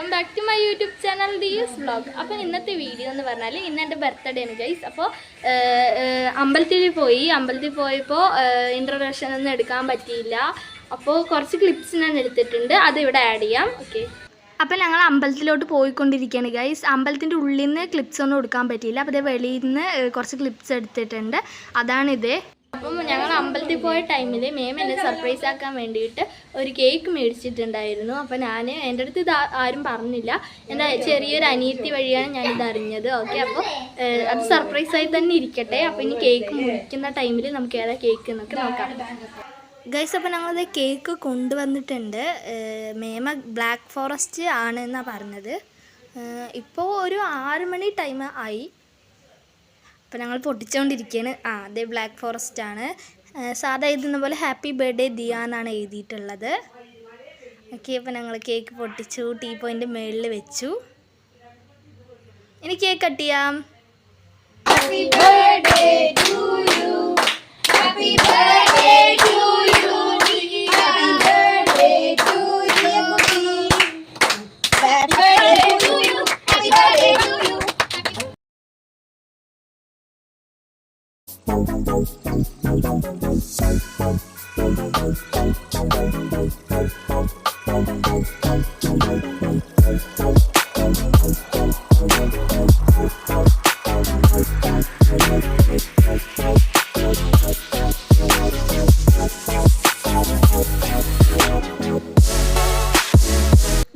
Welcome back to my YouTube channel DS vlog. അപ്പോൾ ഇന്നത്തെ video എന്ന് പറഞ്ഞാൽ ഇന്ന് എൻ്റെ ബർത്ത്ഡേ ആണ് ഗൈസ്. അപ്പോൾ അമ്പലത്തിൽ പോയപ്പോൾ ഇൻട്രൊഡക്ഷൻ ഒന്നും എടുക്കാൻ പറ്റിയില്ല. അപ്പോൾ കുറച്ച് ക്ലിപ്സ് ഞാൻ എടുത്തിട്ടുണ്ട്, അത് ഇവിടെ ആഡ് ചെയ്യാം. ഓക്കെ, അപ്പോൾ ഞങ്ങൾ അമ്പലത്തിലോട്ട് പോയിക്കൊണ്ടിരിക്കുകയാണ് ഗൈസ്. അമ്പലത്തിൻ്റെ ഉള്ളിൽ നിന്ന് ക്ലിപ്സ് ഒന്നും എടുക്കാൻ പറ്റിയില്ല. അപ്പോൾ ഇത് വെളിയിൽ നിന്ന് കുറച്ച് ക്ലിപ്സ് എടുത്തിട്ടുണ്ട്, അതാണിത്. അപ്പം ഞങ്ങൾ അമ്പലത്തിൽ പോയ ടൈമിൽ മേം എന്നെ സർപ്രൈസ് ആക്കാൻ വേണ്ടിയിട്ട് ഒരു കേക്ക് മേടിച്ചിട്ടുണ്ടായിരുന്നു. അപ്പോൾ എൻ്റെ അടുത്ത് ഇത് ആരും പറഞ്ഞില്ല, എൻ്റെ ചെറിയൊരു അനിയത്തി വഴിയാണ് ഞാനിത് അറിഞ്ഞത്. ഓക്കെ, അപ്പോൾ അത് സർപ്രൈസായി തന്നെ ഇരിക്കട്ടെ. അപ്പോൾ ഇനി കേക്ക് മുറിക്കുന്ന ടൈമിൽ നമുക്ക് ഏതാ കേക്ക് എന്നൊക്കെ നോക്കാം ഗൈസ്. അപ്പോൾ ഞങ്ങളത് കേക്ക് കൊണ്ടുവന്നിട്ടുണ്ട്. മേമ ബ്ലാക്ക് ഫോറസ്റ്റ് ആണ് എന്നാണ് പറഞ്ഞത്. ഇപ്പോൾ ഒരു 6 മണി ടൈം ആയി. അപ്പോൾ ഞങ്ങൾ പൊട്ടിച്ചുകൊണ്ടിരിക്കുകയാണ്. അതേ ബ്ലാക്ക് ഫോറസ്റ്റ് ആണ്. സാധാ എഴുതുന്ന പോലെ ഹാപ്പി ബർത്ത്ഡേ ദിയ എന്നാണ് എഴുതിയിട്ടുള്ളത്. ഓക്കെ, അപ്പോൾ ഞങ്ങൾ കേക്ക് പൊട്ടിച്ചു, ടീ പോയിൻ്റെ മുകളിൽ വെച്ചു. ഇനി കേക്ക് കട്ട് ചെയ്യാം. Happy birthday to you, happy birthday to you, happy birthday to you, happy birthday to you, happy birthday to you.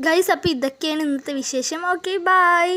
Guys, അപ്പോൾ ഇതൊക്കെയാണ് ഇന്നത്തെ വിശേഷം. Okay, by.